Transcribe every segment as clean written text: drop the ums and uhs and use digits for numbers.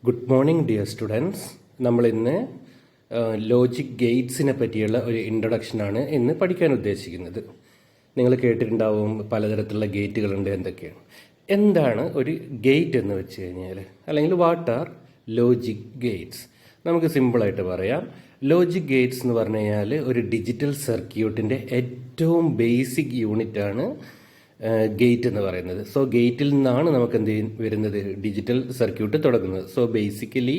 Good morning dear students. നമ്മൾ ഇന്ന് logic ഗേറ്റ്സിനെ പറ്റിയുള്ള ഒരു ഇൻട്രൊഡക്ഷനാണ് ഇന്ന് പഠിക്കാൻ ഉദ്ദേശിക്കുന്നത്. നിങ്ങൾ കേട്ടിട്ടുണ്ടാവും പലതരത്തിലുള്ള ഗേറ്റുകളുണ്ട് എന്തൊക്കെയാണ്. എന്താണ് ഒരു ഗേറ്റ് എന്ന് വെച്ച് കഴിഞ്ഞാൽ, അല്ലെങ്കിൽ വാട്ട് ആർ ലോജിക് ഗേറ്റ്സ്? നമുക്ക് സിമ്പിളായിട്ട് പറയാം. ലോജിക് ഗേറ്റ്സ് എന്ന് പറഞ്ഞു കഴിഞ്ഞാൽ ഒരു ഡിജിറ്റൽ സർക്യൂട്ടിൻ്റെ ഏറ്റവും ബേസിക് യൂണിറ്റാണ് ഗേറ്റ് എന്ന് പറയുന്നത്. സോ ഗേറ്റിൽ നിന്നാണ് നമുക്ക് എന്ത് വരുന്നത്, ഡിജിറ്റൽ സർക്യൂട്ട് തുടങ്ങുന്നത്. So basically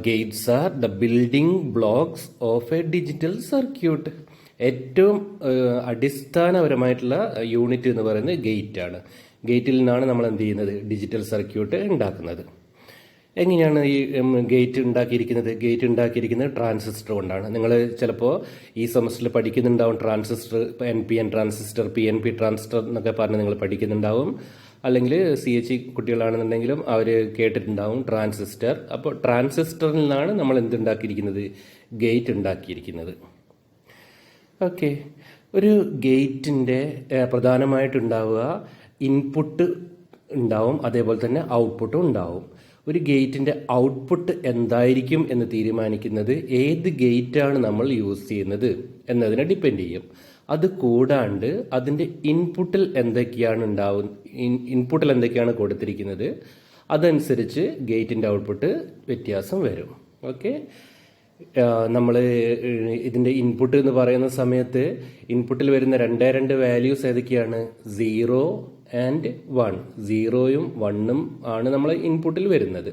Gates are the building blocks of A digital circuit. ഏറ്റവും അടിസ്ഥാനപരമായിട്ടുള്ള യൂണിറ്റ് എന്ന് പറയുന്നത് ഗേറ്റ് ആണ്. ഗേറ്റിൽ നിന്നാണ് നമ്മൾ എന്ത് ചെയ്യുന്നത്, ഡിജിറ്റൽ സർക്യൂട്ട് ഉണ്ടാക്കുന്നത്. എങ്ങനെയാണ് ഈ ഗേറ്റ് ഉണ്ടാക്കിയിരിക്കുന്നത് ട്രാൻസിസ്റ്റർ കൊണ്ടാണ്. നിങ്ങൾ ചിലപ്പോൾ ഈ സെമസ്റ്ററിൽ പഠിക്കുന്നുണ്ടാവും transistor, NPN transistor, PNP transistor എന്നൊക്കെ പറഞ്ഞ് നിങ്ങൾ പഠിക്കുന്നുണ്ടാവും. അല്ലെങ്കിൽ CHE കുട്ടികളാണെന്നുണ്ടെങ്കിലും അവർ കേട്ടിട്ടുണ്ടാവും ട്രാൻസിസ്റ്റർ. അപ്പോൾ ട്രാൻസിസ്റ്ററിൽ നിന്നാണ് നമ്മൾ എന്തുണ്ടാക്കിയിരിക്കുന്നത്, ഗേറ്റ് ഉണ്ടാക്കിയിരിക്കുന്നത്. ഓക്കെ, ഒരു ഗേറ്റിൻ്റെ പ്രധാനമായിട്ടുണ്ടാവുക ഇൻപുട്ട് ഉണ്ടാവും, അതേപോലെ തന്നെ ഔട്ട്പുട്ടും ഉണ്ടാവും. ഒരു ഗേറ്റിൻ്റെ ഔട്ട്പുട്ട് എന്തായിരിക്കും എന്ന് തീരുമാനിക്കുന്നത് ഏത് ഗേറ്റാണ് നമ്മൾ യൂസ് ചെയ്യുന്നത് എന്നതിനെ ഡിപ്പെൻഡ് ചെയ്യും. അത് കൂടാണ്ട് അതിൻ്റെ ഇൻപുട്ടിൽ എന്തൊക്കെയാണ് കൊടുത്തിരിക്കുന്നത് അതനുസരിച്ച് ഗേറ്റിൻ്റെ ഔട്ട്പുട്ട് വ്യത്യാസം വരും. ഓക്കെ, നമ്മൾ ഇതിൻ്റെ ഇൻപുട്ട് എന്ന് പറയുന്ന സമയത്ത് ഇൻപുട്ടിൽ വരുന്ന രണ്ട് വാല്യൂസ് ഏതൊക്കെയാണ്, 0 ആൻഡ് 1. 0യും 1ഉം ആണ് നമ്മൾ ഇൻപുട്ടിൽ വരുന്നത്.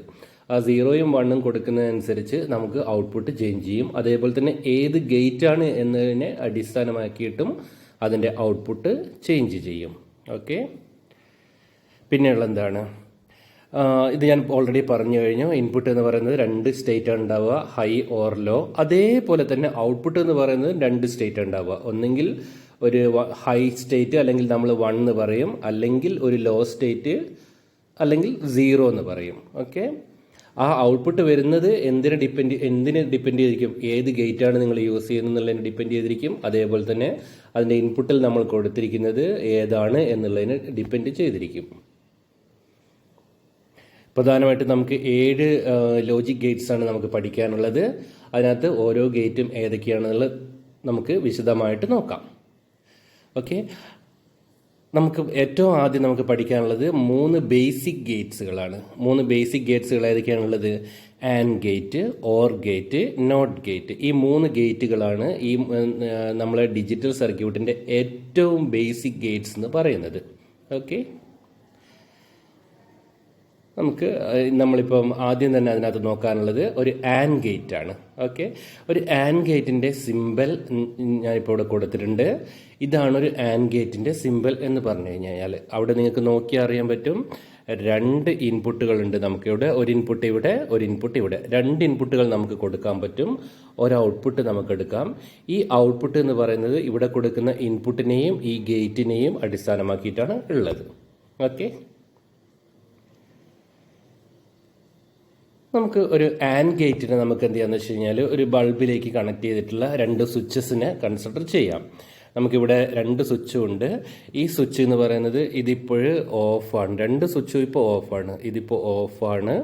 ആ 0യും 1ഉം കൊടുക്കുന്നതനുസരിച്ച് നമുക്ക് ഔട്ട്പുട്ട് ചേഞ്ച് ചെയ്യും. അതേപോലെ തന്നെ ഏത് ഗേറ്റ് ആണ് എന്നതിനെ അടിസ്ഥാനമാക്കിയിട്ടും അതിൻ്റെ ഔട്ട്പുട്ട് ചേഞ്ച് ചെയ്യും. ഓക്കെ, പിന്നെയുള്ള എന്താണ്, ഇത് ഞാൻ ഓൾറെഡി പറഞ്ഞു കഴിഞ്ഞു. ഇൻപുട്ട് എന്ന് പറയുന്നത് 2 സ്റ്റേറ്റ് ആണ് ഉണ്ടാവുക, ഹൈ ഓർ ലോ. അതേപോലെ തന്നെ ഔട്ട്പുട്ട് എന്ന് പറയുന്നത് 2 സ്റ്റേറ്റ് ഉണ്ടാവുക. ഒന്നെങ്കിൽ ഒരു ഹൈ സ്റ്റേറ്റ്, അല്ലെങ്കിൽ നമ്മൾ 1 എന്ന് പറയും, അല്ലെങ്കിൽ ഒരു ലോ സ്റ്റേറ്റ്, അല്ലെങ്കിൽ 0 എന്ന് പറയും. ഓക്കെ, ആ ഔട്ട്പുട്ട് വരുന്നത് എന്തിനെ ഡിപ്പെൻഡ് ചെയ്തിരിക്കും, ഏത് ഗേറ്റാണ് നിങ്ങൾ യൂസ് ചെയ്യുന്നത് എന്നുള്ളതിനെ ഡിപ്പെൻഡ് ചെയ്തിരിക്കും. അതേപോലെ തന്നെ അതിൻ്റെ ഇൻപുട്ടിൽ നമ്മൾ കൊടുത്തിരിക്കുന്നത് ഏതാണ് എന്നുള്ളതിനെ ഡിപ്പെൻഡ് ചെയ്തിരിക്കും. പ്രധാനമായിട്ടും നമുക്ക് 7 ലോജിക് ഗേറ്റ്സ് ആണ് നമുക്ക് പഠിക്കാനുള്ളത്. അതിനകത്ത് ഓരോ ഗേറ്റും ഏതൊക്കെയാണെന്നുള്ളത് നമുക്ക് വിശദമായിട്ട് നോക്കാം. ഓക്കെ, നമുക്ക് ഏറ്റവും ആദ്യം നമുക്ക് പഠിക്കാനുള്ളത് 3 ബേസിക് ഗേറ്റ്സുകളാണ്. 3 ബേസിക് ഗേറ്റ്സുകൾ ഏതൊക്കെയാണുള്ളത്, and gate, or gate, not gate. ഈ 3 ഗേറ്റുകളാണ് ഈ നമ്മളെ ഡിജിറ്റൽ സർക്യൂട്ടിൻ്റെ ഏറ്റവും ബേസിക് ഗേറ്റ്സ് എന്ന് പറയുന്നത്. ഓക്കെ, നമ്മളിപ്പം ആദ്യം തന്നെ അതിനകത്ത് നോക്കാനുള്ളത് ഒരു ആൻഡ് ഗേറ്റ് ആണ്. ഓക്കെ, ഒരു ആൻഡ് ഗേറ്റിൻ്റെ സിമ്പൽ ഞാനിപ്പോൾ ഇവിടെ കൊടുത്തിട്ടുണ്ട്. ഇതാണ് ഒരു ആൻഡ് ഗേറ്റിൻ്റെ സിമ്പൽ എന്ന് പറഞ്ഞു കഴിഞ്ഞാൽ അവിടെ നിങ്ങൾക്ക് നോക്കിയാൽ അറിയാൻ പറ്റും. 2 ഇൻപുട്ടുകളുണ്ട് നമുക്കിവിടെ. ഒരു ഇൻപുട്ട് ഇവിടെ, ഒരു ഇൻപുട്ട് ഇവിടെ. 2 ഇൻപുട്ടുകൾ നമുക്ക് കൊടുക്കാൻ പറ്റും. ഒരു ഔട്ട്പുട്ട് നമുക്ക് എടുക്കാം. ഈ ഔട്ട്പുട്ട് എന്ന് പറയുന്നത് ഇവിടെ കൊടുക്കുന്ന ഇൻപുട്ടിനെയും ഈ ഗേറ്റിനെയും അടിസ്ഥാനമാക്കിയിട്ടാണ് ഉള്ളത്. ഓക്കെ, നമുക്ക് ഒരു ആൻഡ് ഗേറ്റിനെ നമുക്ക് എന്ത് ചെയ്യാന്ന് വെച്ച് കഴിഞ്ഞാൽ ഒരു ബൾബിലേക്ക് കണക്ട് ചെയ്തിട്ടുള്ള 2 സ്വിച്ചസിനെ കൺസിഡർ ചെയ്യാം. നമുക്കിവിടെ 2 സ്വിച്ചും ഉണ്ട്. ഈ സ്വിച്ച് എന്ന് പറയുന്നത് ഇതിപ്പോൾ ഓഫാണ്. 2 സ്വിച്ചും ഇപ്പോൾ ഓഫാണ്. ഇതിപ്പോൾ ഓഫാണ്,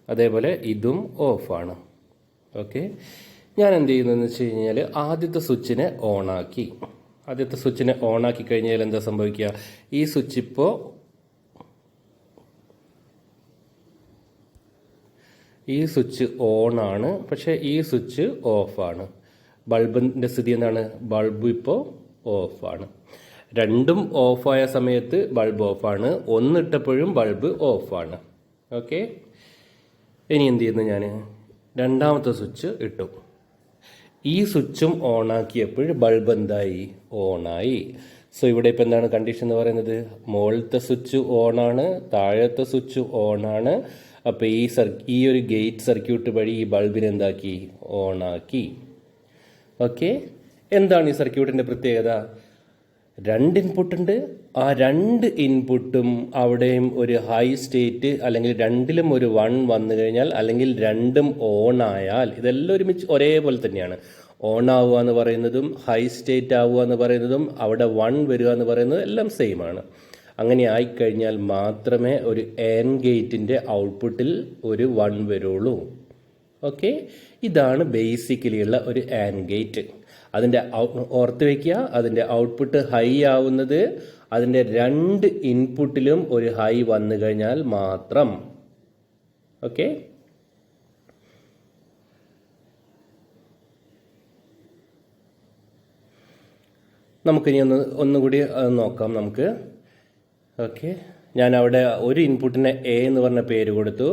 അതേപോലെ ഇതും ഓഫാണ്. ഓക്കെ, ഞാൻ എന്ത് ചെയ്യുന്നതെന്ന് വെച്ച് കഴിഞ്ഞാൽ ആദ്യത്തെ സ്വിച്ചിനെ ഓണാക്കി കഴിഞ്ഞാൽ എന്താ സംഭവിക്കുക, ഈ സ്വിച്ച് ഇപ്പോൾ ഈ സ്വിച്ച് ഓണാണ്, പക്ഷേ ഈ സ്വിച്ച് ഓഫാണ്. ബൾബിൻ്റെ സ്ഥിതി എന്താണ്, ബൾബ് ഇപ്പോൾ ഓഫാണ്. 2ഉം ഓഫായ സമയത്ത് ബൾബ് ഓഫാണ്, ഒന്നിട്ടപ്പോഴും ബൾബ് ഓഫാണ്. ഓക്കെ, ഇനി എന്ത് ചെയ്യുന്നു, ഞാൻ രണ്ടാമത്തെ സ്വിച്ച് ഇട്ടു. ഈ സ്വിച്ചും ഓണാക്കിയപ്പോൾ ബൾബ് എന്തായി, ഓണായി. സോ ഇവിടെ ഇപ്പോൾ എന്താണ് കണ്ടീഷൻ എന്ന് പറയുന്നത്, മുകളിലത്തെ സ്വിച്ച് ഓണാണ്, താഴത്തെ സ്വിച്ച് ഓണാണ്. അപ്പോൾ ഈ ഒരു ഗേറ്റ് സർക്യൂട്ട് വഴി ഈ ബൾബിനെ എന്താക്കി, ഓണാക്കി. ഓക്കെ, എന്താണ് ഈ സർക്യൂട്ടിൻ്റെ പ്രത്യേകത, 2 ഇൻപുട്ട് ഉണ്ട്. ആ 2 ഇൻപുട്ടും അവിടെയും ഒരു ഹൈ സ്റ്റേറ്റ്, അല്ലെങ്കിൽ 2ലും ഒരു 1 വന്നു കഴിഞ്ഞാൽ, അല്ലെങ്കിൽ 2ഉം ഓൺ ആയാൽ, ഇതെല്ലാം ഒരുമിച്ച് ഒരേപോലെ തന്നെയാണ്. ഓൺ ആവുക എന്ന് പറയുന്നതും ഹൈ സ്റ്റേറ്റ് ആവുക എന്ന് പറയുന്നതും അവിടെ 1 വരിക എന്ന് പറയുന്നതും എല്ലാം സെയിം ആണ്. അങ്ങനെ ആയിക്കഴിഞ്ഞാൽ മാത്രമേ ഒരു AND ഗേറ്റിൻ്റെ ഔട്ട്പുട്ടിൽ ഒരു 1 വരുള്ളൂ. ഓക്കെ, ഇതാണ് ബേസിക്കലി ഉള്ള ഒരു AND ഗേറ്റ്. അതിൻ്റെ ഓർത്ത് വയ്ക്കുക, അതിൻ്റെ ഔട്ട്പുട്ട് ഹൈ ആവുന്നത് അതിൻ്റെ 2 ഇൻപുട്ടിലും ഒരു ഹൈ വന്നു കഴിഞ്ഞാൽ മാത്രം. ഓക്കെ, നമുക്കിനി ഒന്നുകൂടി നോക്കാം നമുക്ക്. ഓക്കെ, ഞാൻ അവിടെ ഒരു ഇൻപുട്ടിന് A എന്ന് പറഞ്ഞ പേര് കൊടുത്തു,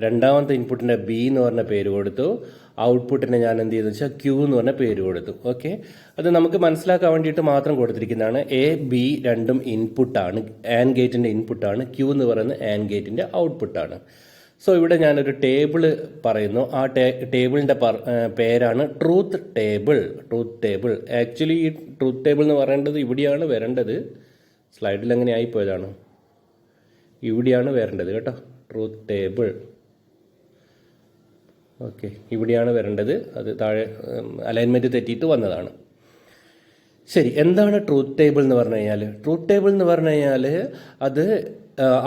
രണ്ടാമത്തെ ഇൻപുട്ടിൻ്റെ B എന്ന് പറഞ്ഞ പേര് കൊടുത്തു, ഔട്ട്പുട്ടിനെ ഞാൻ എന്ത് ചെയ്തെന്ന് വെച്ചാൽ Q എന്ന് പറഞ്ഞ പേര് കൊടുത്തു. ഓക്കെ, അത് നമുക്ക് മനസ്സിലാക്കാൻ വേണ്ടിയിട്ട് മാത്രം കൊടുത്തിരിക്കുന്നതാണ്. A, B രണ്ടും ഇൻപുട്ടാണ്, AND ഗേറ്റിൻ്റെ ഇൻപുട്ടാണ്. Q എന്ന് പറയുന്നത് AND ഗേറ്റിൻ്റെ ഔട്ട്പുട്ടാണ്. സോ ഇവിടെ ഞാനൊരു ടേബിൾ പറയുന്നു. ആ ടേബിളിൻ്റെ പേരാണ് truth table. Truth table actually ഈ ട്രൂത്ത് ടേബിൾ എന്ന് പറയേണ്ടത് ഇവിടെയാണ് വരേണ്ടത്. സ്ലൈഡിൽ എങ്ങനെ ആയിപ്പോയതാണ്, ഇവിടെയാണ് വരേണ്ടത് കേട്ടോ. ട്രൂത്ത് ടേബിൾ ഓക്കെ, ഇവിടെയാണ് വരേണ്ടത്. അത് താഴെ അലൈൻമെൻറ്റ് തെറ്റിയിട്ട് വന്നതാണ്. ശരി, എന്താണ് ട്രൂത്ത് ടേബിൾ എന്ന് പറഞ്ഞു കഴിഞ്ഞാൽ? ട്രൂത്ത് ടേബിൾ എന്ന് പറഞ്ഞു കഴിഞ്ഞാൽ അത്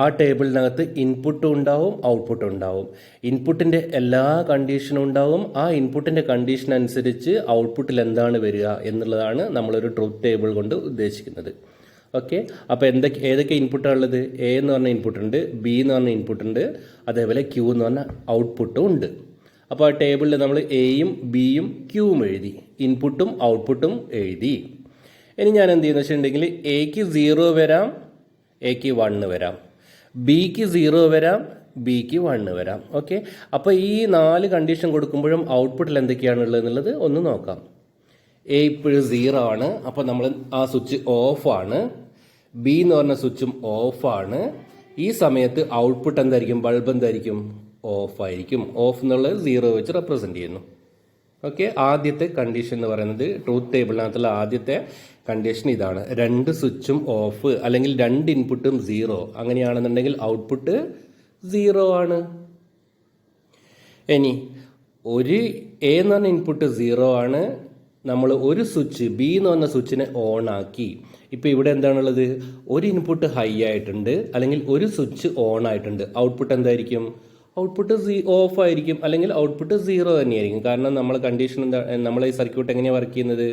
ആ ടേബിളിനകത്ത് ഇൻപുട്ടും ഉണ്ടാവും ഔട്ട്പുട്ടും ഉണ്ടാവും. ഇൻപുട്ടിൻ്റെ എല്ലാ കണ്ടീഷനും ഉണ്ടാവും. ആ ഇൻപുട്ടിൻ്റെ കണ്ടീഷൻ അനുസരിച്ച് ഔട്ട്പുട്ടിൽ എന്താണ് വരിക എന്നുള്ളതാണ് നമ്മളൊരു ട്രൂത്ത് ടേബിൾ കൊണ്ട് ഉദ്ദേശിക്കുന്നത്. ഓക്കെ, അപ്പോൾ ഏതൊക്കെ ഇൻപുട്ടാണ് ഉള്ളത്? A എന്ന് പറഞ്ഞ ഇൻപുട്ടുണ്ട്, B എന്ന് പറഞ്ഞ ഇൻപുട്ടുണ്ട്, അതേപോലെ Q എന്ന് പറഞ്ഞ ഔട്ട്പുട്ടും ഉണ്ട്. അപ്പോൾ ആ ടേബിളിൽ നമ്മൾ Aയും Bയും Qയും എഴുതി, ഇൻപുട്ടും ഔട്ട്പുട്ടും എഴുതി. ഇനി ഞാൻ എന്ത് ചെയ്യുന്നത് വെച്ചിട്ടുണ്ടെങ്കിൽ Aക്ക് 0 വരാം, Aക്ക് 1 വരാം, Bക്ക് 0 വരാം, Bക്ക് 1 വരാം. ഓക്കെ, അപ്പോൾ ഈ 4 കണ്ടീഷൻ കൊടുക്കുമ്പോഴും ഔട്ട്പുട്ടിൽ എന്തൊക്കെയാണുള്ളത് എന്നുള്ളത് ഒന്ന് നോക്കാം. A ഇപ്പോഴും 0 ആണ്, അപ്പോൾ നമ്മൾ ആ സ്വിച്ച് ഓഫാണ്. B എന്ന് പറഞ്ഞ സ്വിച്ചും ഓഫാണ്. ഈ സമയത്ത് ഔട്ട്പുട്ട് എന്തായിരിക്കും? ബൾബ് എന്തായിരിക്കും? ഓഫായിരിക്കും. ഓഫ് എന്നുള്ളത് 0 വെച്ച് റെപ്രസെൻ്റ് ചെയ്യുന്നു. ഓക്കെ, ആദ്യത്തെ കണ്ടീഷൻ എന്ന് പറയുന്നത് ട്രൂത്ത് ടേബിളിനകത്തുള്ള ആദ്യത്തെ കണ്ടീഷൻ ഇതാണ്. 2 സ്വിച്ചും ഓഫ് അല്ലെങ്കിൽ 2 ഇൻപുട്ടും 0 അങ്ങനെയാണെന്നുണ്ടെങ്കിൽ ഔട്ട്പുട്ട് 0 ആണ്. ഇനി ഒരു A എന്ന് പറഞ്ഞ ഇൻപുട്ട് 0 ആണ്, നമ്മൾ ഒരു സ്വിച്ച് B എന്ന് പറഞ്ഞ സ്വിച്ചിനെ ഓൺ ആക്കി. ഇപ്പോൾ ഇവിടെ എന്താണുള്ളത്? ഒരു ഇൻപുട്ട് ഹൈ ആയിട്ടുണ്ട് അല്ലെങ്കിൽ ഒരു സ്വിച്ച് ഓൺ ആയിട്ടുണ്ട്. ഔട്ട്പുട്ട് എന്തായിരിക്കും? ഔട്ട്പുട്ട് ഓഫ് ആയിരിക്കും അല്ലെങ്കിൽ ഔട്ട്പുട്ട് 0 തന്നെയായിരിക്കും. കാരണം നമ്മൾ കണ്ടീഷൻ എന്താ, നമ്മൾ ഈ സർക്യൂട്ട് എങ്ങനെയാണ് വർക്ക് ചെയ്യുന്നത്?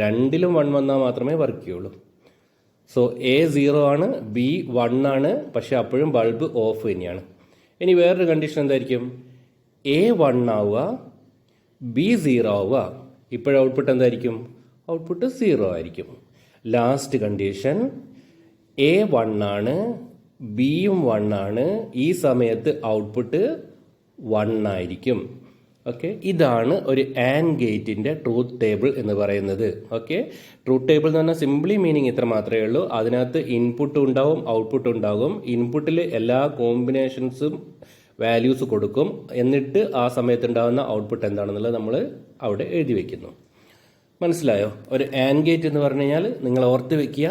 രണ്ടിലും 1 വന്നാൽ മാത്രമേ വർക്ക് ചെയ്യുള്ളൂ. സോ A 0 ആണ്, B 1 ആണ്, പക്ഷെ അപ്പോഴും ബൾബ് ഓഫ് തന്നെയാണ്. ഇനി വേറൊരു കണ്ടീഷൻ എന്തായിരിക്കും? A 1 ആവുക, B 0 ആവുക. ഇപ്പോഴും ഔട്ട്പുട്ട് എന്തായിരിക്കും? ഔട്ട്പുട്ട് 0 ആയിരിക്കും. ലാസ്റ്റ് കണ്ടീഷൻ A 1 ആണ്, ബിയും 1 ആണ്. ഈ സമയത്ത് ഔട്ട്പുട്ട് 1 ആയിരിക്കും. ഓക്കെ, ഇതാണ് ഒരു AND ഗേറ്റിൻ്റെ ട്രൂത്ത് ടേബിൾ എന്ന് പറയുന്നത്. ഓക്കെ, ട്രൂത്ത് ടേബിൾ എന്ന് പറഞ്ഞാൽ സിംപ്ലി മീനിങ് ഇത്ര മാത്രമേ ഉള്ളൂ. അതിനകത്ത് ഇൻപുട്ട് ഉണ്ടാവും ഔട്ട്പുട്ട് ഉണ്ടാകും. ഇൻപുട്ടിൽ എല്ലാ കോമ്പിനേഷൻസും വാല്യൂസ് കൊടുക്കും. എന്നിട്ട് ആ സമയത്ത് ഉണ്ടാകുന്ന ഔട്ട്പുട്ട് എന്താണെന്നുള്ളത് നമ്മൾ അവിടെ എഴുതി വയ്ക്കുന്നു. മനസ്സിലായോ? ഒരു AND ഗേറ്റ് എന്ന് പറഞ്ഞു കഴിഞ്ഞാൽ നിങ്ങൾ ഓർത്ത് വെക്കുക,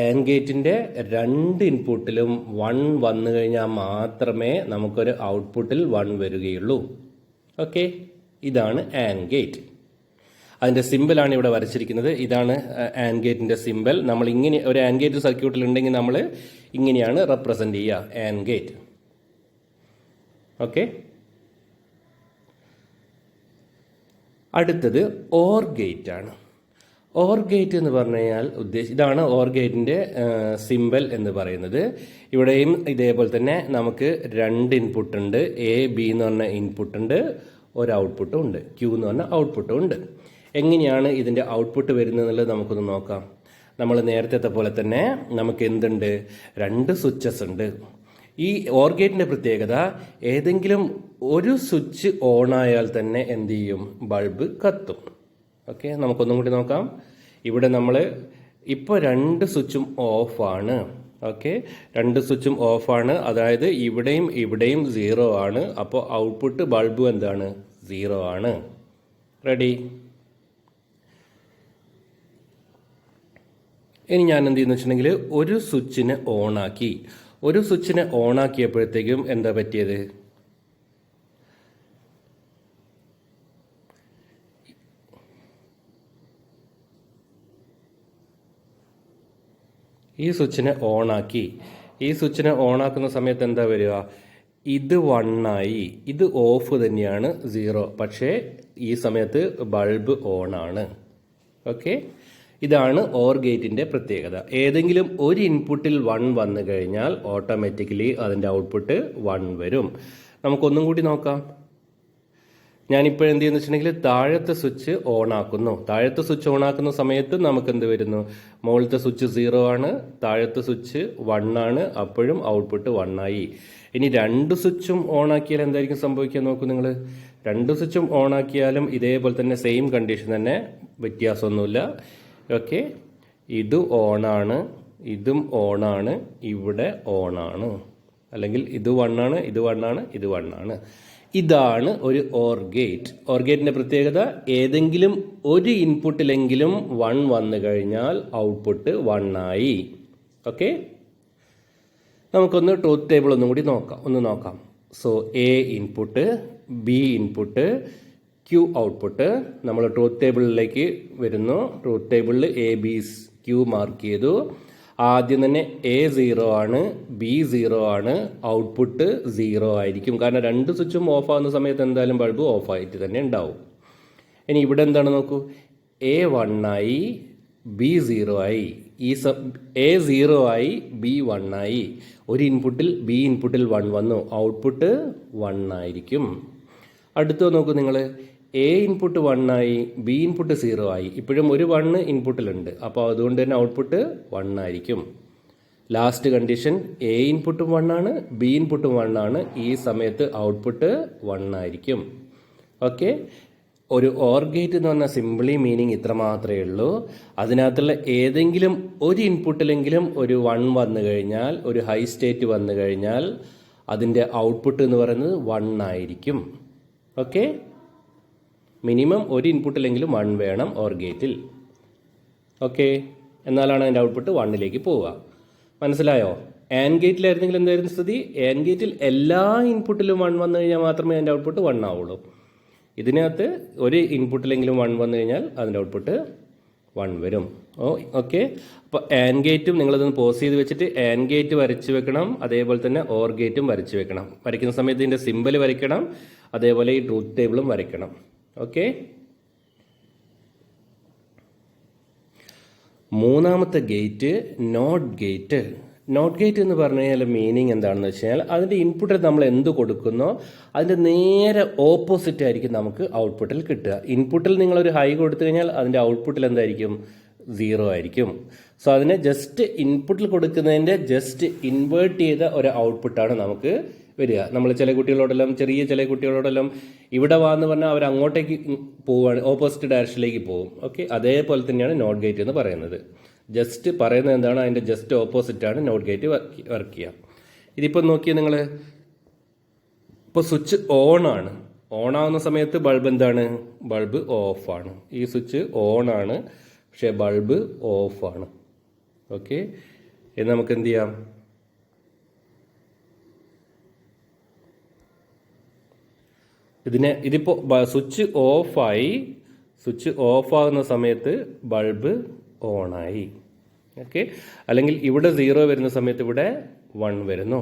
AND ഗേറ്റിൻ്റെ 2 ഇൻപുട്ടിലും 1 വന്നു കഴിഞ്ഞാൽ മാത്രമേ നമുക്കൊരു ഔട്ട്പുട്ടിൽ 1 വരികയുള്ളൂ. ഓക്കെ, ഇതാണ് AND ഗേറ്റ്. അതിൻ്റെ സിമ്പിളാണ് ഇവിടെ വരച്ചിരിക്കുന്നത്. ഇതാണ് AND ഗേറ്റിൻ്റെ സിമ്പിൾ. നമ്മൾ ഇങ്ങനെ ഒരു AND ഗേറ്റ് സർക്യൂട്ടിൽ ഉണ്ടെങ്കിൽ നമ്മൾ ഇങ്ങനെയാണ് റെപ്രസെൻ്റ് ചെയ്യുക AND ഗേറ്റ്. ഓക്കെ, അടുത്തത് OR ഗേറ്റ് ആണ്. OR ഗേറ്റ് എന്ന് പറഞ്ഞു കഴിഞ്ഞാൽ ഇതാണ് OR ഗേറ്റിൻ്റെ സിമ്പിൾ എന്ന് പറയുന്നത്. ഇവിടെയും ഇതേപോലെ തന്നെ നമുക്ക് 2 ഇൻപുട്ട് ഉണ്ട്. A, B എന്ന് പറഞ്ഞ ഇൻപുട്ട് ഉണ്ട്, ഒരു ഔട്ട്പുട്ടും ഉണ്ട്, Q എന്ന് പറഞ്ഞ ഔട്ട്പുട്ടും ഉണ്ട്. എങ്ങനെയാണ് ഇതിൻ്റെ ഔട്ട്പുട്ട് വരുന്നത് എന്നുള്ളത് നമുക്കൊന്ന് നോക്കാം. നമ്മൾ നേരത്തെ പോലെ തന്നെ നമുക്ക് എന്തുണ്ട്? 2 സ്വിച്ചസ് ഉണ്ട്. ഈ OR ഗേറ്റിൻ്റെ പ്രത്യേകത, ഏതെങ്കിലും ഒരു സ്വിച്ച് ഓൺ ആയാൽ തന്നെ എന്ത് ചെയ്യും? ബൾബ് കത്തും. ഓക്കെ, നമുക്കൊന്നും കൂടി നോക്കാം. ഇവിടെ നമ്മൾ ഇപ്പോൾ 2 സ്വിച്ചും ഓഫാണ്. ഓക്കെ, 2 സ്വിച്ചും ഓഫാണ്, അതായത് ഇവിടെയും ഇവിടെയും 0 ആണ്. അപ്പോൾ ഔട്ട്പുട്ട് ബൾബ് എന്താണ്? 0 ആണ്. റെഡി? ഇനി ഞാൻ എന്ത് ചെയ്യുന്നു വെച്ചിട്ടുണ്ടെങ്കിൽ ഒരു സ്വിച്ചിനെ ഓണാക്കി. ഒരു സ്വിച്ചിനെ ഓണാക്കിയപ്പോഴത്തേക്കും എന്താ പറ്റിയത്? ഈ സ്വിച്ചിനെ ഓണാക്കി. ഈ സ്വിച്ചിനെ ഓണാക്കുന്ന സമയത്ത് എന്താ വരിക? ഇത് 1 ആയി, ഇത് ഓഫ് തന്നെയാണ് 0, പക്ഷേ ഈ സമയത്ത് ബൾബ് ഓണാണ്. ഓക്കെ, ഇതാണ് ഓർ ഗേറ്റിൻ്റെ പ്രത്യേകത. ഏതെങ്കിലും ഒരു ഇൻപുട്ടിൽ 1 വന്നു കഴിഞ്ഞാൽ ഓട്ടോമാറ്റിക്കലി അതിൻ്റെ ഔട്ട്പുട്ട് 1 വരും. നമുക്കൊന്നും കൂടി നോക്കാം. ഞാനിപ്പോൾ എന്ത് ചെയ്യുന്നു വെച്ചിട്ടുണ്ടെങ്കിൽ താഴത്തെ സ്വിച്ച് ഓൺ ആക്കുന്നു. താഴത്തെ സ്വിച്ച് ഓൺ ആക്കുന്ന സമയത്ത് നമുക്ക് എന്ത് വരുന്നു? മുകളിലത്തെ സ്വിച്ച് 0 ആണ്, താഴത്തെ സ്വിച്ച് 1 ആണ്, അപ്പോഴും ഔട്ട്പുട്ട് 1 ആയി. ഇനി രണ്ട് സ്വിച്ചും ഓൺ ആക്കിയാൽ എന്തായിരിക്കും സംഭവിക്കുക നോക്കൂ നിങ്ങൾ. രണ്ട് സ്വിച്ചും ഓൺ ആക്കിയാലും ഇതേപോലെ തന്നെ സെയിം കണ്ടീഷൻ തന്നെ, വ്യത്യാസമൊന്നുമില്ല. ഓക്കെ, ഇത് ഓണാണ്, ഇതും ഓണാണ്, ഇവിടെ ഓണാണ്. അല്ലെങ്കിൽ ഇത് 1 ആണ്, ഇത് 1 ആണ്, ഇത് 1 ആണ്. ഇതാണ് ഒരു ഓർ ഗേറ്റ്. ഓർ ഗേറ്റിൻ്റെ പ്രത്യേകത, ഏതെങ്കിലും ഒരു ഇൻപുട്ടിലെങ്കിലും 1 വന്നു കഴിഞ്ഞാൽ ഔട്ട്പുട്ട് 1 ആയി. ഓക്കെ, നമുക്കൊന്ന് ട്രൂത്ത് ടേബിൾ ഒന്നും കൂടി നോക്കാം. So A input, B input, Q output. നമ്മൾ ട്രൂത്ത് ടേബിളിലേക്ക് വരുന്നു. ട്രൂത്ത് ടേബിളിൽ എ ബി ക്യൂ മാർക്ക് ചെയ്തു. ആദ്യം തന്നെ എ 0 ആണ്, ബി 0 ആണ്, ഔട്ട്പുട്ട് 0 ആയിരിക്കും. കാരണം രണ്ട് സ്വിച്ചും ഓഫ് ആകുന്ന സമയത്ത് എന്തായാലും ബൾബ് ഓഫ് ആയിട്ട് തന്നെ ഉണ്ടാവും. ഇനി ഇവിടെ എന്താണ് നോക്കൂ, എ 1 ആയി, ബി 0 ആയി. എ 0 ആയി, ബി 1 ആയി. ഒരു ഇൻപുട്ടിൽ ബി ഇൻപുട്ടിൽ 1 വന്നു, ഔട്ട്പുട്ട് 1 ആയിരിക്കും. അടുത്ത നോക്കൂ നിങ്ങൾ, എ ഇൻപുട്ട് 1 ആയി, ബി ഇൻപുട്ട് 0 ആയി. ഇപ്പോഴും ഒരു 1 ഇൻപുട്ടിലുണ്ട്, അപ്പോൾ അതുകൊണ്ട് തന്നെ ഔട്ട്പുട്ട് 1 ആയിരിക്കും. ലാസ്റ്റ് കണ്ടീഷൻ, എ ഇൻപുട്ടും 1 ആണ്, ബി ഇൻപുട്ടും 1 ആണ്. ഈ സമയത്ത് ഔട്ട്പുട്ട് 1 ആയിരിക്കും. ഓക്കെ, ഒരു ഓർ ഗേറ്റ് എന്ന് പറഞ്ഞാൽ സിംപിളി മീനിങ് ഇത്ര മാത്രമേ ഉള്ളൂ. അതിനകത്തുള്ള ഏതെങ്കിലും ഒരു ഇൻപുട്ടിലെങ്കിലും ഒരു 1 വന്നു കഴിഞ്ഞാൽ, ഒരു ഹൈ സ്റ്റേറ്റ് വന്നു കഴിഞ്ഞാൽ അതിൻ്റെ ഔട്ട്പുട്ട് എന്ന് പറയുന്നത് 1 ആയിരിക്കും. ഓക്കെ, മിനിമം ഒരു ഇൻപുട്ടിലെങ്കിലും 1 വേണം ഓർ ഗേറ്റിൽ. ഓക്കെ, എന്നാലാണ് അതിൻ്റെ ഔട്ട്പുട്ട് 1ലേക്ക് പോവുക. മനസ്സിലായോ? ആൻഡ് ഗേറ്റിലായിരുന്നെങ്കിൽ എന്തായിരുന്നു സ്ഥിതി? ആൻഡ് ഗേറ്റിൽ എല്ലാ ഇൻപുട്ടിലും 1 വന്നു കഴിഞ്ഞാൽ മാത്രമേ അതിൻ്റെ ഔട്ട്പുട്ട് 1 ആവുള്ളൂ. ഇതിനകത്ത് ഒരു ഇൻപുട്ടിലെങ്കിലും 1 വന്നു കഴിഞ്ഞാൽ അതിൻ്റെ ഔട്ട്പുട്ട് 1 വരും. ഓക്കെ, അപ്പോൾ ആൻഡ് ഗേറ്റും നിങ്ങളതൊന്ന് പോസ് ചെയ്ത് വെച്ചിട്ട് ആൻഡ് ഗേറ്റ് വരച്ച് വെക്കണം, അതേപോലെ തന്നെ ഓർ ഗേറ്റും വരച്ച് വെക്കണം. വരയ്ക്കുന്ന സമയത്ത് ഇതിൻ്റെ സിമ്പൽ വരയ്ക്കണം, അതേപോലെ ഈ ട്രൂത്ത് ടേബിളും വരയ്ക്കണം. ഓക്കെ, മൂന്നാമത്തെ gate not gate. Not gate എന്ന് പറഞ്ഞു കഴിഞ്ഞാൽ മീനിങ് എന്താണെന്ന് വെച്ച് കഴിഞ്ഞാൽ അതിൻ്റെ ഇൻപുട്ടിൽ നമ്മൾ എന്ത് കൊടുക്കുന്നോ അതിൻ്റെ നേരെ ഓപ്പോസിറ്റ് ആയിരിക്കും നമുക്ക് ഔട്ട്പുട്ടിൽ കിട്ടുക. ഇൻപുട്ടിൽ നിങ്ങളൊരു ഹൈ കൊടുത്തു കഴിഞ്ഞാൽ അതിൻ്റെ ഔട്ട്പുട്ടിൽ എന്തായിരിക്കും? 0 ആയിരിക്കും. സോ അതിനെ ജസ്റ്റ് ഇൻപുട്ടിൽ കൊടുക്കുന്നതിൻ്റെ ജസ്റ്റ് ഇൻവേർട്ട് ചെയ്ത ഒരു ഔട്ട്പുട്ടാണ് നമുക്ക് വരിക. നമ്മൾ ചില കുട്ടികളോടെല്ലാം ഇവിടെ വാന്ന് പറഞ്ഞാൽ അവർ അങ്ങോട്ടേക്ക് പോവുകയാണ്, ഓപ്പോസിറ്റ് ഡയറക്ഷനിലേക്ക് പോകും. ഓക്കെ, അതേപോലെ തന്നെയാണ് നോട്ട് ഗേറ്റ് എന്ന് പറയുന്നത്. ജസ്റ്റ് പറയുന്നത് എന്താണ്, അതിൻ്റെ ജസ്റ്റ് ഓപ്പോസിറ്റാണ് നോട്ട് ഗേറ്റ് വർക്ക് ചെയ്യുക. ഇതിപ്പോൾ നോക്കിയാൽ നിങ്ങൾ, ഇപ്പോൾ സ്വിച്ച് ഓണാണ്. ഓണാവുന്ന സമയത്ത് ബൾബ് എന്താണ്? ബൾബ് ഓഫാണ്. ഈ സ്വിച്ച് ഓണാണ്, പക്ഷേ ബൾബ് ഓഫാണ്. ഓക്കെ, ഇനി നമുക്ക് എന്ത് ചെയ്യാം? ഇതിപ്പോൾ സ്വിച്ച് ഓഫായി. സ്വിച്ച് ഓഫാകുന്ന സമയത്ത് ബൾബ് ഓണായി. ഓക്കെ, അല്ലെങ്കിൽ ഇവിടെ 0 വരുന്ന സമയത്ത് ഇവിടെ 1 വരുന്നു.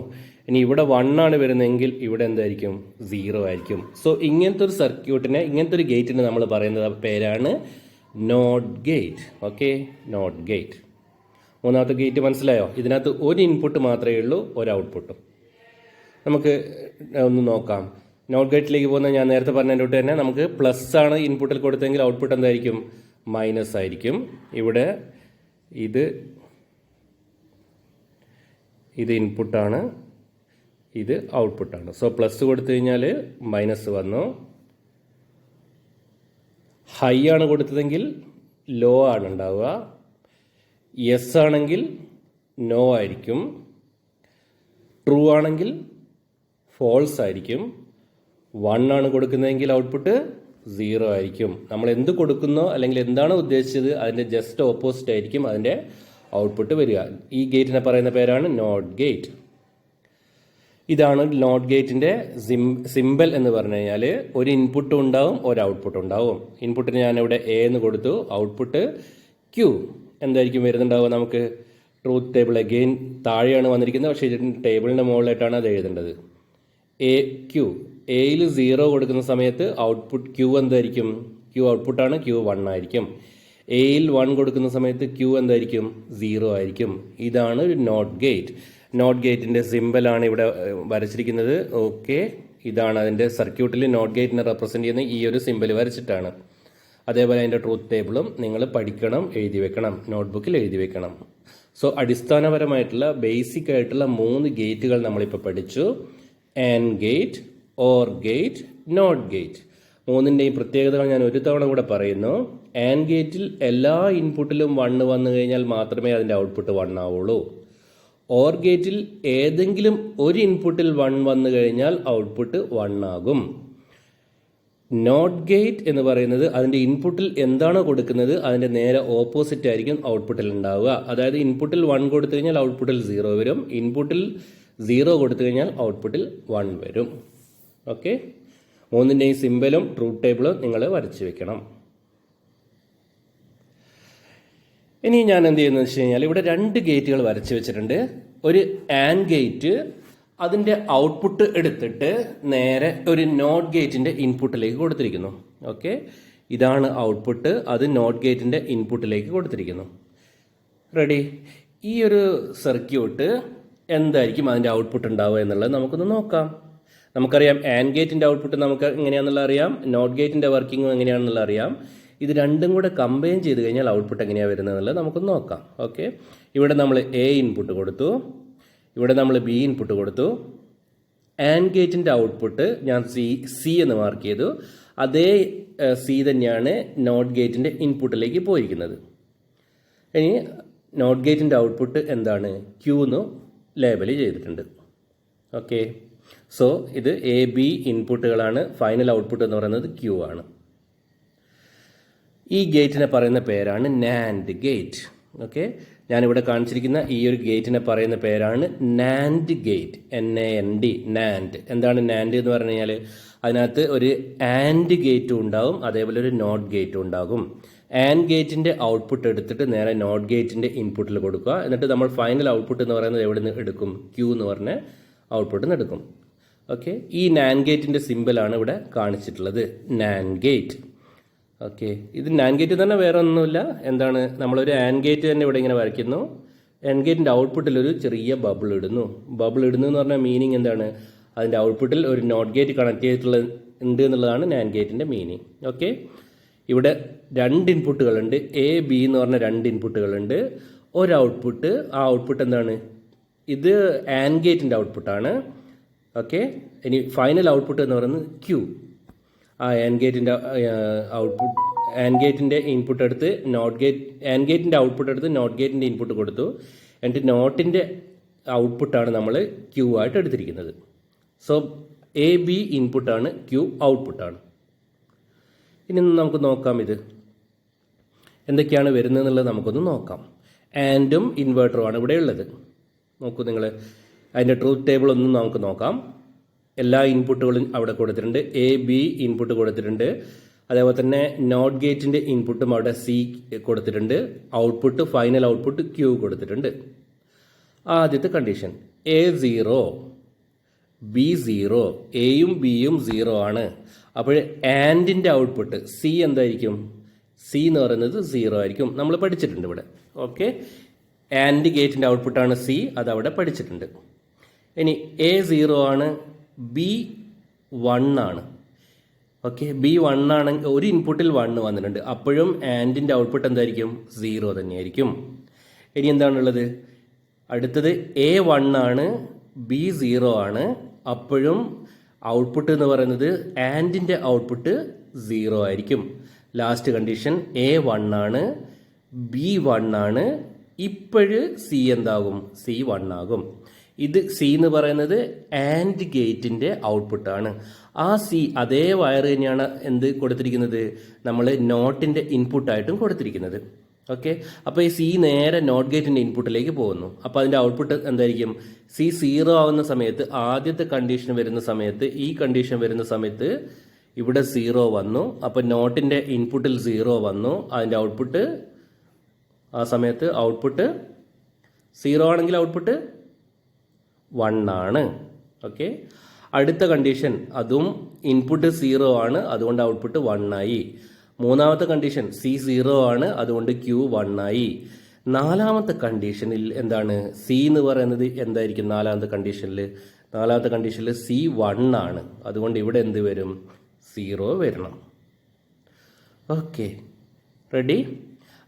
ഇനി ഇവിടെ 1 ആണ് വരുന്നതെങ്കിൽ ഇവിടെ എന്തായിരിക്കും? 0 ആയിരിക്കും. സോ ഇങ്ങനത്തെ ഒരു സർക്യൂട്ടിനെ, ഇങ്ങനത്തെ ഒരു ഗേറ്റിനെ നമ്മൾ പറയുന്നത് പേരാണ് not gate. Okay, not gate. മൂന്നാമത്തെ ഗേറ്റ് മനസ്സിലായോ? ഇതിനകത്ത് ഒരു ഇൻപുട്ട് മാത്രമേ ഉള്ളൂ, ഒരു ഔട്ട്പുട്ടും. നമുക്ക് ഒന്ന് നോക്കാം. നോട്ട് ഗേറ്റിലേക്ക് പോകുന്ന ഞാൻ നേരത്തെ പറഞ്ഞതിൻ്റെ തൊട്ട് തന്നെ നമുക്ക് പ്ലസ് ആണ് ഇൻപുട്ടിൽ കൊടുത്തെങ്കിൽ ഔട്ട്പുട്ട് എന്തായിരിക്കും? മൈനസ് ആയിരിക്കും. ഇവിടെ ഇത് ഇൻപുട്ടാണ്, ഇത് ഔട്ട്പുട്ടാണ്. സോ പ്ലസ് കൊടുത്തു കഴിഞ്ഞാൽ മൈനസ് വന്നു. ഹൈ ആണ് കൊടുത്തതെങ്കിൽ ലോ ആണ് ഉണ്ടാവുക. യെസ് ആണെങ്കിൽ നോ ആയിരിക്കും. ട്രൂ ആണെങ്കിൽ ഫോൾസ് ആയിരിക്കും. 1 ആണ് കൊടുക്കുന്നതെങ്കിൽ ഔട്ട്പുട്ട് 0 ആയിരിക്കും. നമ്മൾ എന്ത് കൊടുക്കുന്നോ അല്ലെങ്കിൽ എന്താണ് ഉദ്ദേശിച്ചത് അതിൻ്റെ ജസ്റ്റ് ഓപ്പോസിറ്റ് ആയിരിക്കും അതിൻ്റെ ഔട്ട്പുട്ട് വരിക. ഈ ഗേറ്റിനെ പറയുന്ന പേരാണ് നോട്ട് ഗേറ്റ്. ഇതാണ് നോട്ട് ഗേറ്റിൻ്റെ സിമ്പൽ എന്ന് പറഞ്ഞു കഴിഞ്ഞാൽ ഒരു ഇൻപുട്ടും ഉണ്ടാവും, ഒരു ഔട്ട്പുട്ട് ഉണ്ടാവും. ഇൻപുട്ടിന് ഞാനിവിടെ എ എന്ന് കൊടുത്തു, ഔട്ട്പുട്ട് ക്യൂ. എന്തായിരിക്കും വരുന്നുണ്ടാവുക? നമുക്ക് ട്രൂത്ത് ടേബിൾ അഗെയിൻ താഴെയാണ് വന്നിരിക്കുന്നത്, പക്ഷേ ഇതിൻ്റെ ടേബിളിൻ്റെ മുകളിലായിട്ടാണ് അത് എഴുതേണ്ടത്. എ ക്യൂ, എയിൽ 0 കൊടുക്കുന്ന സമയത്ത് ഔട്ട്പുട്ട് ക്യൂ എന്തായിരിക്കും? ക്യൂ ഔട്ട്പുട്ടാണ്, ക്യൂ 1 ആയിരിക്കും. എയിൽ 1 കൊടുക്കുന്ന സമയത്ത് ക്യൂ എന്തായിരിക്കും? 0 ആയിരിക്കും. ഇതാണ് ഒരു നോട്ട് ഗേറ്റ്. നോട്ട് ഗേറ്റിൻ്റെ സിമ്പലാണ് ഇവിടെ വരച്ചിരിക്കുന്നത്. ഓക്കെ, ഇതാണ് അതിൻ്റെ സർക്യൂട്ടിൽ നോട്ട് ഗേറ്റിനെ റെപ്രസെൻ്റ് ചെയ്യുന്ന ഈ ഒരു സിമ്പൽ വരച്ചിട്ടാണ്. അതേപോലെ അതിൻ്റെ ട്രൂത്ത് ടേബിളും നിങ്ങൾ പഠിക്കണം, എഴുതി വെക്കണം, നോട്ട്ബുക്കിൽ എഴുതി വെക്കണം. സോ അടിസ്ഥാനപരമായിട്ടുള്ള ബേസിക് ആയിട്ടുള്ള 3 ഗേറ്റുകൾ നമ്മളിപ്പോൾ പഠിച്ചു. And gate, or gate, not gate. 3ൻ്റെയും പ്രത്യേകതകൾ ഞാൻ ഒരു തവണ കൂടെ പറയുന്നു. ആൻഡ് ഗേറ്റിൽ എല്ലാ ഇൻപുട്ടിലും 1 വന്നു കഴിഞ്ഞാൽ മാത്രമേ അതിൻ്റെ ഔട്ട്പുട്ട് 1 ആവുള്ളൂ. ഓർ ഗേറ്റിൽ ഏതെങ്കിലും ഒരു ഇൻപുട്ടിൽ 1 വന്നു കഴിഞ്ഞാൽ ഔട്ട്പുട്ട് 1 ആകും. നോട്ട് ഗേറ്റ് എന്ന് പറയുന്നത് അതിൻ്റെ ഇൻപുട്ടിൽ എന്താണോ കൊടുക്കുന്നത് അതിൻ്റെ നേരെ ഓപ്പോസിറ്റ് ആയിരിക്കും ഔട്ട്പുട്ടിൽ ഉണ്ടാവുക. അതായത് ഇൻപുട്ടിൽ 1 കൊടുത്തു കഴിഞ്ഞാൽ ഔട്ട്പുട്ടിൽ 0 വരും, ഇൻപുട്ടിൽ 0 കൊടുത്തു കഴിഞ്ഞാൽ ഔട്ട്പുട്ടിൽ 1 വരും. ഓക്കെ, 3ൻ്റെയും സിമ്പലും ട്രൂത്ത് ടേബിളും നിങ്ങൾ വരച്ച് വെക്കണം. ഇനി ഞാൻ എന്ത് ചെയ്യുന്നത് വെച്ച് കഴിഞ്ഞാൽ ഇവിടെ 2 ഗേറ്റുകൾ വരച്ച് വെച്ചിട്ടുണ്ട്. ഒരു ആൻഡ് ഗേറ്റ് അതിൻ്റെ ഔട്ട്പുട്ട് എടുത്തിട്ട് നേരെ ഒരു നോട്ട് ഗേറ്റിൻ്റെ ഇൻപുട്ടിലേക്ക് കൊടുത്തിരിക്കുന്നു. ഓക്കെ, ഇതാണ് ഔട്ട്പുട്ട്, അത് നോട്ട് ഗേറ്റിൻ്റെ ഇൻപുട്ടിലേക്ക് കൊടുത്തിരിക്കുന്നു. റെഡി? ഈ ഒരു സർക്യൂട്ട് എന്തായിരിക്കും അതിൻ്റെ ഔട്ട്പുട്ട് ഉണ്ടാവുക എന്നുള്ളത് നമുക്കൊന്ന് നോക്കാം. നമുക്കറിയാം ആൻഡ് ഗേറ്റിൻ്റെ ഔട്ട്പുട്ട് നമുക്ക് എങ്ങനെയാണെന്നുള്ള അറിയാം, നോട്ട് ഗേറ്റിൻ്റെ വർക്കിംഗും എങ്ങനെയാണെന്നുള്ള അറിയാം. ഇത് രണ്ടും കൂടെ കമ്പൈൻ ചെയ്ത് കഴിഞ്ഞാൽ ഔട്ട്പുട്ട് എങ്ങനെയാണ് വരുന്നത് എന്നുള്ളത് നമുക്കൊന്ന് നോക്കാം. ഓക്കെ, ഇവിടെ നമ്മൾ എ ഇൻപുട്ട് കൊടുത്തു, ഇവിടെ നമ്മൾ ബി ഇൻപുട്ട് കൊടുത്തു. ആൻഡ് ഗേറ്റിൻ്റെ ഔട്ട്പുട്ട് ഞാൻ സി എന്ന് മാർക്ക് ചെയ്തു. അതേ സി തന്നെയാണ് നോട്ട് ഗേറ്റിൻ്റെ ഇൻപുട്ടിലേക്ക് പോയിരിക്കുന്നത്. ഇനി നോട്ട് ഗേറ്റിൻ്റെ ഔട്ട്പുട്ട് എന്താണ്? ക്യൂ എന്ന് ലേബൽ ചെയ്തിട്ടുണ്ട്. ഓക്കെ, സോ ഇത് എ ബി ഇൻപുട്ടുകളാണ്. ഫൈനൽ ഔട്ട്പുട്ട് എന്ന് പറയുന്നത് ക്യൂ ആണ്. ഈ ഗേറ്റിനെ പറയുന്ന പേരാണ് നാൻഡ് ഗേറ്റ്. ഓക്കെ, ഞാനിവിടെ കാണിച്ചിരിക്കുന്ന ഈ ഒരു ഗേറ്റിനെ പറയുന്ന പേരാണ് നാൻഡ് ഗേറ്റ്. NAND, NAND. എന്താണ് നാൻഡ് എന്ന് പറഞ്ഞു കഴിഞ്ഞാൽ അതിനകത്ത് ഒരു ആൻഡ് ഗേറ്റും ഉണ്ടാവും, അതേപോലെ ഒരു നോട്ട് ഗേറ്റും ഉണ്ടാകും. ആൻഡ് ഗേറ്റിൻ്റെ ഔട്ട്പുട്ട് എടുത്തിട്ട് നേരെ നോട്ട് ഗേറ്റിൻ്റെ ഇൻപുട്ടിൽ കൊടുക്കുക. എന്നിട്ട് നമ്മൾ ഫൈനൽ ഔട്ട്പുട്ട് എന്ന് പറയുന്നത് എവിടെ നിന്ന് എടുക്കും? ക്യൂ എന്ന് പറഞ്ഞ ഔട്ട്പുട്ട് നിന്ന് എടുക്കും. ഓക്കെ, ഈ നാൻഡ് ഗേറ്റിൻ്റെ സിമ്പിളാണ് ഇവിടെ കാണിച്ചിട്ടുള്ളത്, നാൻഡ് ഗേറ്റ്. ഓക്കെ, ഇത് നാൻഡ് ഗേറ്റ് തന്നെ വേറെ ഒന്നുമില്ല. എന്താണ്, നമ്മളൊരു ആൻഡ് ഗേറ്റ് തന്നെ ഇവിടെ ഇങ്ങനെ വരയ്ക്കുന്നു. ആൻഡ് ഗേറ്റിൻ്റെ ഔട്ട്പുട്ടിൽ ഒരു ചെറിയ ബബിൾ ഇടുന്നു. ബബിൾ ഇടുന്നു എന്ന് പറഞ്ഞാൽ മീനിങ് എന്താണ്? അതിൻ്റെ ഔട്ട്പുട്ടിൽ ഒരു നോട്ട് ഗേറ്റ് കണക്ട് ചെയ്തിട്ടുള്ള ഉണ്ട് എന്നുള്ളതാണ് നാൻഡ് ഗേറ്റിൻ്റെ മീനിങ്. ഓക്കെ, ഇവിടെ 2 ഇൻപുട്ടുകളുണ്ട്. എ ബി എന്ന് പറഞ്ഞ 2 ഇൻപുട്ടുകളുണ്ട്. ഒരു ഔട്ട്പുട്ട്, ആ ഔട്ട്പുട്ട് എന്താണ്? ഇത് ആൻഡ് ഗേറ്റിൻ്റെ ഔട്ട്പുട്ടാണ്. ഓക്കെ, ഇനി ഫൈനൽ ഔട്ട്പുട്ട് എന്ന് പറയുന്നത് ക്യൂ. ആ ആൻഡ് ഗേറ്റിൻ്റെ ഔട്ട്പുട്ട്, ആൻഡ് ഗേറ്റിൻ്റെ ഇൻപുട്ട് എടുത്ത് ആൻഡ് ഗേറ്റിൻ്റെ ഔട്ട്പുട്ട് എടുത്ത് നോട്ട് ഗേറ്റിൻ്റെ ഇൻപുട്ട് കൊടുത്തു. എന്നിട്ട് നോട്ടിൻ്റെ ഔട്ട്പുട്ടാണ് നമ്മൾ ക്യൂ ആയിട്ട് എടുത്തിരിക്കുന്നത്. സോ എ ബി ഇൻപുട്ടാണ്, ക്യൂ ഔട്ട്പുട്ടാണ്. ഇനി നമുക്ക് നോക്കാം ഇത് എന്തൊക്കെയാണ് വരുന്നത് എന്നുള്ളത് നമുക്കൊന്ന് നോക്കാം. ആൻഡും ഇൻവേർട്ടറുമാണ് ഇവിടെ ഉള്ളത്. നോക്കൂ നിങ്ങൾ, അതിൻ്റെ ട്രൂത്ത് ടേബിൾ ഒന്നും നമുക്ക് നോക്കാം. എല്ലാ ഇൻപുട്ടുകളും അവിടെ കൊടുത്തിട്ടുണ്ട്. എ ബി ഇൻപുട്ട് കൊടുത്തിട്ടുണ്ട്. അതേപോലെ തന്നെ നോട്ട് ഗേറ്റിൻ്റെ ഇൻപുട്ടും അവിടെ സി കൊടുത്തിട്ടുണ്ട്. ഔട്ട്പുട്ട്, ഫൈനൽ ഔട്ട്പുട്ട് ക്യൂ കൊടുത്തിട്ടുണ്ട്. ആദ്യത്തെ കണ്ടീഷൻ A0 B0, എയും ബിയും 0 ആണ്. അപ്പോൾ ആൻഡിൻ്റെ ഔട്ട്പുട്ട് സി എന്തായിരിക്കും? സി എന്ന് പറയുന്നത് 0 ആയിരിക്കും. നമ്മൾ പഠിച്ചിട്ടുണ്ട് ഇവിടെ. ഓക്കെ, ആൻഡ് ഗേറ്റിൻ്റെ ഔട്ട്പുട്ടാണ് സി, അതവിടെ പഠിച്ചിട്ടുണ്ട്. ഇനി A0 ആണ്, B1 ആണ്. ഓക്കെ, B1 ആണെങ്കിൽ ഒരു ഇൻപുട്ടിൽ 1 വന്നിട്ടുണ്ട്. അപ്പോഴും ആൻഡിൻ്റെ ഔട്ട്പുട്ട് എന്തായിരിക്കും? 0 തന്നെയായിരിക്കും. ഇനി എന്താണുള്ളത്? അടുത്തത് A1 ആണ്, B0 ആണ്. അപ്പോഴും ഔട്ട്പുട്ട് എന്ന് പറയുന്നത് ആൻഡിൻ്റെ ഔട്ട്പുട്ട് 0 ആയിരിക്കും. ലാസ്റ്റ് കണ്ടീഷൻ A1 ആണ്, B1 ആണ്. ഇപ്പോഴ് സി എന്താകും? സി 1 ആകും. ഇത് സി എന്ന് പറയുന്നത് ആൻഡ് ഗേറ്റിൻ്റെ ഔട്ട്പുട്ടാണ്. ആ സി അതേ വയർ തന്നെയാണ് എന്ത് കൊടുത്തിരിക്കുന്നത്? നമ്മൾ നോട്ടിൻ്റെ ഇൻപുട്ടായിട്ടും കൊടുത്തിരിക്കുന്നത്. ഓക്കെ, അപ്പോൾ ഈ സി നേരെ നോട്ട് ഗേറ്റിൻ്റെ ഇൻപുട്ടിലേക്ക് പോകുന്നു. അപ്പോൾ അതിൻ്റെ ഔട്ട്പുട്ട് എന്തായിരിക്കും? സി 0 ആവുന്ന സമയത്ത്, ആദ്യത്തെ കണ്ടീഷൻ വരുന്ന സമയത്ത്, ഈ കണ്ടീഷൻ വരുന്ന സമയത്ത് ഇവിടെ 0 വന്നു. അപ്പോൾ നോട്ടിൻ്റെ ഇൻപുട്ടിൽ 0 വന്നു. അതിൻ്റെ ഔട്ട്പുട്ട് ആ സമയത്ത് ഔട്ട്പുട്ട് സീറോ ആണെങ്കിൽ ഔട്ട്പുട്ട് 1 ആണ്. ഓക്കെ, അടുത്ത കണ്ടീഷൻ അതും ഇൻപുട്ട് 0 ആണ്, അതുകൊണ്ട് ഔട്ട്പുട്ട് 1 ആയി. മൂന്നാമത്തെ കണ്ടീഷൻ സി 0 ആണ്, അതുകൊണ്ട് ക്യൂ 1 ആയി. നാലാമത്തെ കണ്ടീഷനിൽ എന്താണ്? സി എന്ന് പറയുന്നത് എന്തായിരിക്കും? നാലാമത്തെ കണ്ടീഷനിൽ സി 1 ആണ്, അതുകൊണ്ട് ഇവിടെ എന്ത് വരും? 0 വരണം. Okay, ready?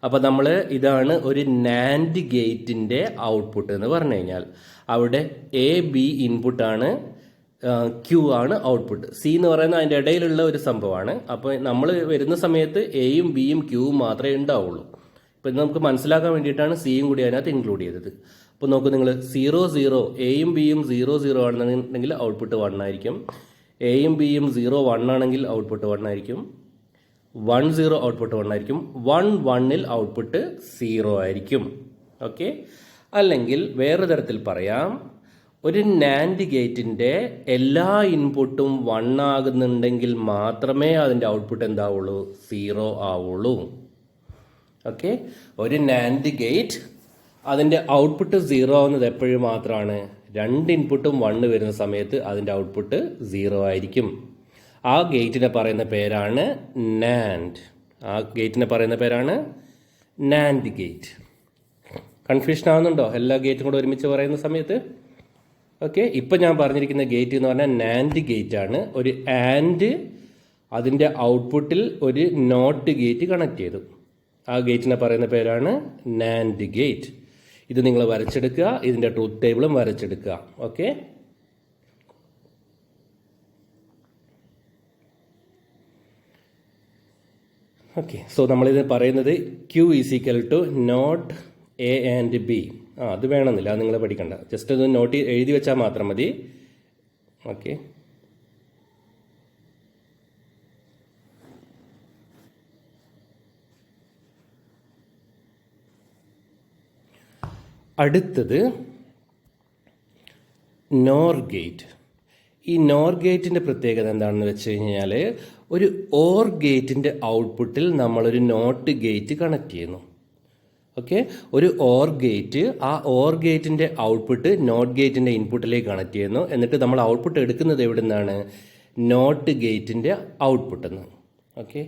അപ്പോൾ നമ്മൾ ഇതാണ് ഒരു നാൻഡ് ഗേറ്റിൻ്റെ ഔട്ട്പുട്ട് എന്ന് പറഞ്ഞു കഴിഞ്ഞാൽ. അവിടെ എ ബി ഇൻപുട്ടാണ്, ക്യൂ ആണ് ഔട്ട്പുട്ട്. സി എന്ന് പറയുന്നത് അതിൻ്റെ ഇടയിലുള്ള ഒരു സംഭവമാണ്. അപ്പോൾ നമ്മൾ വരുന്ന സമയത്ത് എയും ബിയും ക്യൂവും മാത്രമേ ഉണ്ടാവുള്ളൂ. ഇപ്പം നമുക്ക് മനസ്സിലാക്കാൻ വേണ്ടിയിട്ടാണ് സിയും കൂടി അതിനകത്ത് ഇൻക്ലൂഡ് ചെയ്തത്. അപ്പോൾ നോക്കൂ നിങ്ങൾ, 0 0 എയും ബിയും 0 0 ആണെന്നുണ്ടെങ്കിൽ ഔട്ട്പുട്ട് 1 ആയിരിക്കും. എയും ബിയും 0 1 ആണെങ്കിൽ ഔട്ട്പുട്ട് 1 ആയിരിക്കും. 1 0 ഔട്ട്പുട്ട് 1 ആയിരിക്കും. 1 1ൽ ഔട്ട്പുട്ട് 0 ആയിരിക്കും. ഓക്കെ, അല്ലെങ്കിൽ വേറെ തരത്തിൽ പറയാം, ഒരു നാൻഡ് ഗേറ്റിൻ്റെ എല്ലാ ഇൻപുട്ടും 1 ആകുന്നുണ്ടെങ്കിൽ മാത്രമേ അതിൻ്റെ ഔട്ട്പുട്ട് എന്താവുള്ളൂ? 0 ആവുള്ളൂ. ഓക്കെ, ഒരു നാൻഡ് ഗേറ്റ് അതിൻ്റെ ഔട്ട്പുട്ട് 0 ആവുന്നത് എപ്പോഴും മാത്രമാണ്? 2 ഇൻപുട്ടും 1 വരുന്ന സമയത്ത് അതിൻ്റെ ഔട്ട്പുട്ട് 0 ആയിരിക്കും. ആ ഗേറ്റിനെ പറയുന്ന പേരാണ് നാൻഡ് ഗേറ്റ്. കൺഫ്യൂഷൻ ആവുന്നുണ്ടോ എല്ലാ ഗേറ്റും കൂടെ ഒരുമിച്ച് പറയുന്ന സമയത്ത്? ഓക്കെ, ഇപ്പം ഞാൻ പറഞ്ഞിരിക്കുന്ന ഗേറ്റ് എന്ന് പറഞ്ഞാൽ നാൻഡ് ഗേറ്റ് ആണ്. ഒരു ആൻഡ് അതിൻ്റെ ഔട്ട്പുട്ടിൽ ഒരു നോട്ട് ഗേറ്റ് കണക്ട് ചെയ്തു. ആ ഗേറ്റിനെ പറയുന്ന പേരാണ് നാൻഡ് ഗേറ്റ്. ഇത് നിങ്ങൾ വരച്ചെടുക്കുക, ഇതിൻ്റെ ട്രൂത്ത് ടേബിളും വരച്ചെടുക്കുക. ഓക്കെ, സോ നമ്മളിത് പറയുന്നത് Q is equal to not A and B. അത് വേണമെന്നില്ല, അത് നിങ്ങൾ പഠിക്കണ്ട, ജസ്റ്റ് അത് നോട്ട് എഴുതി വെച്ചാൽ മാത്രം മതി. ഓക്കെ, അടുത്തത് നോർ ഗേറ്റ്. ഈ നോർ ഗേറ്റിൻ്റെ പ്രത്യേകത എന്താണെന്ന് വെച്ച് കഴിഞ്ഞാൽ, ഒരു ഓർ ഗേറ്റിൻ്റെ ഔട്ട്പുട്ടിൽ നമ്മളൊരു നോട്ട് ഗേറ്റ് കണക്ട് ചെയ്യുന്നു. ഓക്കെ, ഒരു ഓർ ഗേറ്റ്, ആ ഓർ ഗേറ്റിൻ്റെ ഔട്ട്പുട്ട് നോട്ട് ഗേറ്റിൻ്റെ ഇൻപുട്ടിലേക്ക് കണക്ട് ചെയ്യുന്നു. എന്നിട്ട് നമ്മൾ ഔട്ട്പുട്ട് എടുക്കുന്നത് എവിടെ നിന്നാണ്? നോട്ട് ഗേറ്റിൻ്റെ ഔട്ട്പുട്ടിൽ നിന്ന്. ഓക്കെ,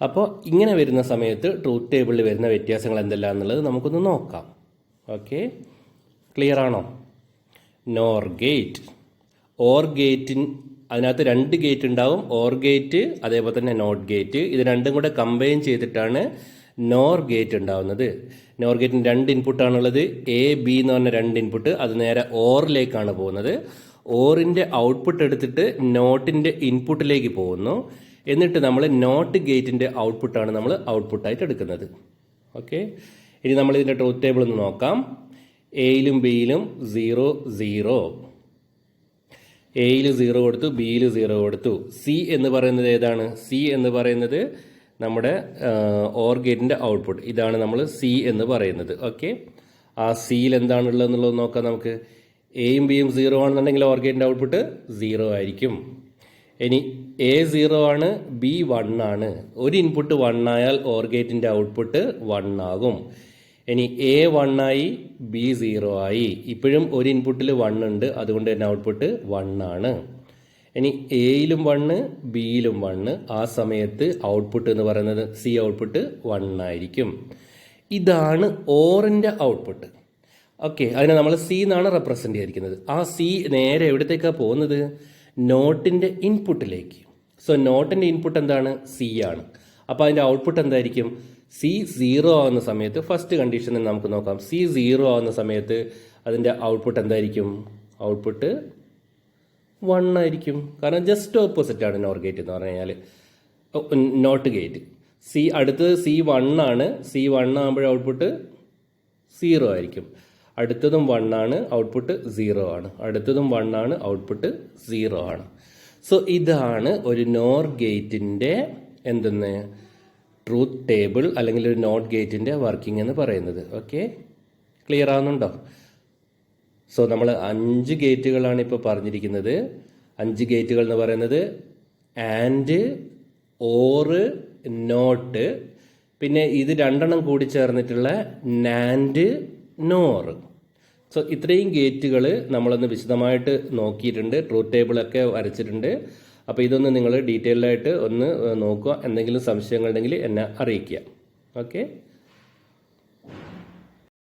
അപ്പോൾ ഇങ്ങനെ വരുന്ന സമയത്ത് ട്രൂത്ത് ടേബിളിൽ വരുന്ന വ്യത്യാസങ്ങൾ എന്തെല്ലാം എന്നുള്ളത് നമുക്കൊന്ന് നോക്കാം. ഓക്കെ, ക്ലിയർ ആണോ? നോർ ഗേറ്റ്, ഓർ ഗേറ്റിൻ അതിനകത്ത് 2 ഗേറ്റ് ഉണ്ടാവും, ഓർ ഗേറ്റ് അതേപോലെ തന്നെ നോട്ട് ഗേറ്റ്. ഇത് രണ്ടും കൂടെ കമ്പൈൻ ചെയ്തിട്ടാണ് നോർ ഗേറ്റ് ഉണ്ടാവുന്നത്. നോർ ഗേറ്റിന് 2 ഇൻപുട്ടാണുള്ളത്. എ ബി എന്ന് പറഞ്ഞ 2 ഇൻപുട്ട്, അത് നേരെ ഓറിലേക്കാണ് പോകുന്നത്. ഓറിൻ്റെ ഔട്ട്പുട്ട് എടുത്തിട്ട് നോട്ടിൻ്റെ ഇൻപുട്ടിലേക്ക് പോകുന്നു. എന്നിട്ട് നമ്മൾ നോട്ട് ഗേറ്റിൻ്റെ ഔട്ട്പുട്ടാണ് നമ്മൾ ഔട്ട്പുട്ടായിട്ട് എടുക്കുന്നത്. ഓക്കെ, ഇനി നമ്മൾ ഇതിൻ്റെ ട്രൂത്ത് ടേബിൾ ഒന്ന് നോക്കാം. എയിലും ബിയിലും 0 0, എയിൽ 0 കൊടുത്തു, ബിയിൽ 0 കൊടുത്തു. സി എന്ന് പറയുന്നത് ഏതാണ്? സി എന്ന് പറയുന്നത് നമ്മുടെ ഓർ ഗേറ്റിൻ്റെ ഔട്ട്പുട്ട്. ഇതാണ് നമ്മൾ സി എന്ന് പറയുന്നത്. ഓക്കെ, ആ സിയിൽ എന്താണുള്ളത് എന്നുള്ളത് നോക്കാം നമുക്ക്. എയും ബിയും 0 ആണെന്നുണ്ടെങ്കിൽ ഓർ ഗേറ്റിൻ്റെ ഔട്ട്പുട്ട് 0 ആയിരിക്കും. ഇനി എ 0 ആണ്, ബി 1 ആണ്. ഒരു ഇൻപുട്ട് 1 ആയാൽ ഓർ ഗേറ്റിൻ്റെ ഔട്ട്പുട്ട് 1 ആകും. ഇനി എ 1 ആയി, ബി 0 ആയി. ഇപ്പോഴും ഒരു ഇൻപുട്ടിൽ 1 ഉണ്ട്, അതുകൊണ്ട് തന്നെ ഔട്ട്പുട്ട് 1 ആണ്. ഇനി എയിലും 1 ബിയിലും 1, ആ സമയത്ത് ഔട്ട്പുട്ട് എന്ന് പറയുന്നത് സി ഔട്ട്പുട്ട് 1 ആയിരിക്കും. ഇതാണ് ഓറിൻ്റെ ഔട്ട്പുട്ട്. ഓക്കെ, അതിനെ നമ്മൾ സി എന്നാണ് റെപ്രസെൻ്റ് ചെയ്തിരിക്കുന്നത്. ആ സി നേരെ എവിടത്തേക്കാണ് പോകുന്നത്? നോട്ടിൻ്റെ ഇൻപുട്ടിലേക്ക്. സോ നോട്ടിൻ്റെ ഇൻപുട്ട് എന്താണ്? സി ആണ്. അപ്പോൾ അതിൻ്റെ ഔട്ട്പുട്ട് എന്തായിരിക്കും? സി 0 ആവുന്ന സമയത്ത്, ഫസ്റ്റ് കണ്ടീഷനിൽ നമുക്ക് നോക്കാം. സി 0 ആവുന്ന സമയത്ത് അതിൻ്റെ ഔട്ട്പുട്ട് എന്തായിരിക്കും? ഔട്ട്പുട്ട് 1 ആയിരിക്കും. കാരണം ജസ്റ്റ് ഓപ്പോസിറ്റാണ് നോർ ഗേറ്റ് എന്ന് പറഞ്ഞു കഴിഞ്ഞാൽ, നോട്ട് ഗേറ്റ്. അടുത്തത് സി 1 ആണ്. സി 1 ആകുമ്പോൾ ഔട്ട്പുട്ട് 0 ആയിരിക്കും. അടുത്തതും 1 ആണ്, ഔട്ട്പുട്ട് 0 ആണ്. അടുത്തതും 1 ആണ്, ഔട്ട്പുട്ട് 0 ആണ്. സോ ഇതാണ് ഒരു നോർ ഗേറ്റിൻ്റെ എന്തെന്ന് ട്രൂത്ത് ടേബിൾ അല്ലെങ്കിൽ ഒരു നോട്ട് ഗേറ്റിൻ്റെ വർക്കിംഗ് എന്ന് പറയുന്നത്. ഓക്കെ, ക്ലിയർ ആവുന്നുണ്ടോ? സോ നമ്മൾ 5 ഗേറ്റുകളാണ് ഇപ്പോൾ പറഞ്ഞിരിക്കുന്നത്. 5 ഗേറ്റുകൾ എന്ന് പറയുന്നത് ആൻഡ്, ഓറ്, നോട്ട്, പിന്നെ ഇത് 2 കൂടി ചേർന്നിട്ടുള്ള നാൻഡ്, നോർ. സോ ഇത്രയും ഗേറ്റുകൾ നമ്മളൊന്ന് വിശദമായിട്ട് നോക്കിയിട്ടുണ്ട്, ട്രൂത്ത് ടേബിളൊക്കെ വരച്ചിട്ടുണ്ട്. അപ്പോൾ ഇതൊന്ന് നിങ്ങൾ ഡീറ്റെയിൽഡായിട്ട് ഒന്ന് നോക്കുക. എന്തെങ്കിലും സംശയങ്ങളുണ്ടെങ്കിൽ എന്നെ അറിയിക്കുക. ഓക്കെ.